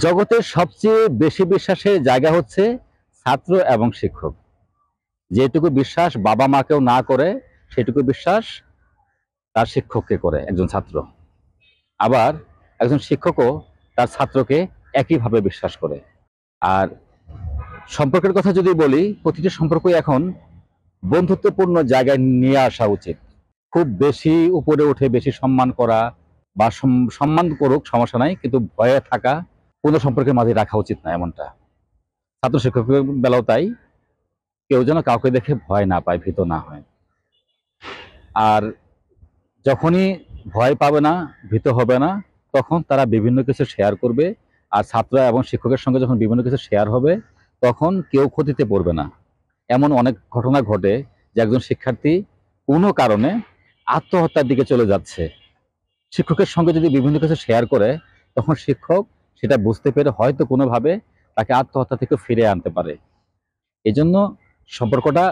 জগতের সবচেয়ে বেশি বিশ্বাসের জায়গা হচ্ছে ছাত্র এবং শিক্ষক। যেটুকু বিশ্বাস বাবা মাকেও না করে, সেটুকু বিশ্বাস তার শিক্ষককে করে একজন ছাত্র। আবার একজন শিক্ষকও তার ছাত্রকে একইভাবে বিশ্বাস করে। আর সম্পর্কের কথা যদি বলি, প্রতিটি সম্পর্কই এখন বন্ধুত্বপূর্ণ জায়গায় নিয়ে আসা উচিত। খুব বেশি উপরে উঠে বেশি সম্মান করা বা সম্মান করুক, সমস্যা নাই, কিন্তু ভয়ে থাকা কোনো সম্পর্কের মাঝে রাখা উচিত না এমনটা। ছাত্র শিক্ষকের বেলাও তাই। কেউ যেন কাউকে দেখে ভয় না পায়, ভীত না হয়। আর যখনই ভয় পাবে না, ভীত হবে না, তখন তারা বিভিন্ন কিছু শেয়ার করবে। আর ছাত্র এবং শিক্ষকের সঙ্গে যখন বিভিন্ন কিছু শেয়ার হবে, তখন কেউ ক্ষতিতে পড়বে না। এমন অনেক ঘটনা ঘটে যে একজন শিক্ষার্থী কোনো কারণে আত্মহত্যার দিকে চলে যাচ্ছে। শিক্ষকের সঙ্গে যদি বিভিন্ন কিছু শেয়ার করে, তখন শিক্ষক সেটা বুঝতে পেরে হয়তো কোনোভাবে তাকে আত্মহত্যা থেকে ফিরিয়ে আনতে পারে। এজন্য সম্পর্কটা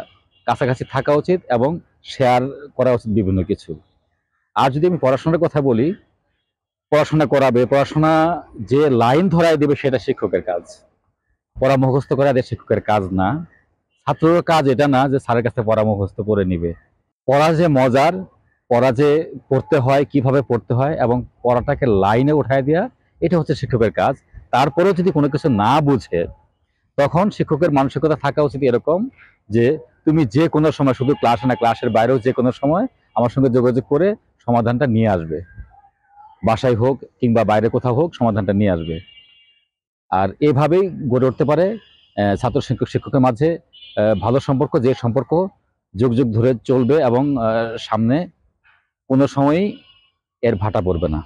কাছাকাছি থাকা উচিত এবং শেয়ার করা উচিত বিভিন্ন কিছু। আর যদি আমি পড়াশোনার কথা বলি, পড়াশোনা করাবে, পড়াশোনা যে লাইন ধরায় দেবে সেটা শিক্ষকের কাজ। পড়া মুখস্থ করা এটা শিক্ষকের কাজ না। ছাত্রের কাজ এটা না যে স্যারের কাছে পড়া মুখস্থ করে নিবে। পড়া যে মজার, পড়া যে পড়তে হয়, কিভাবে পড়তে হয় এবং পড়াটাকে লাইনে উঠায় দেওয়া, এটা হচ্ছে শিক্ষকের কাজ। তারপরেও যদি কোনো কিছু না বুঝে, তখন শিক্ষকের মানসিকতা থাকা উচিত এরকম যে তুমি যে কোনো সময়, শুধু ক্লাসে না, ক্লাসের বাইরেও যে কোনো সময় আমার সঙ্গে যোগাযোগ করে সমাধানটা নিয়ে আসবে। বাসায় হোক কিংবা বাইরে কোথাও হোক, সমাধানটা নিয়ে আসবে। আর এভাবেই গড়ে উঠতে পারে ছাত্র শিক্ষকের মাঝে ভালো সম্পর্ক, যে সম্পর্ক যুগ যুগ ধরে চলবে এবং সামনে কোনো সময়ই এর ভাটা পড়বে না।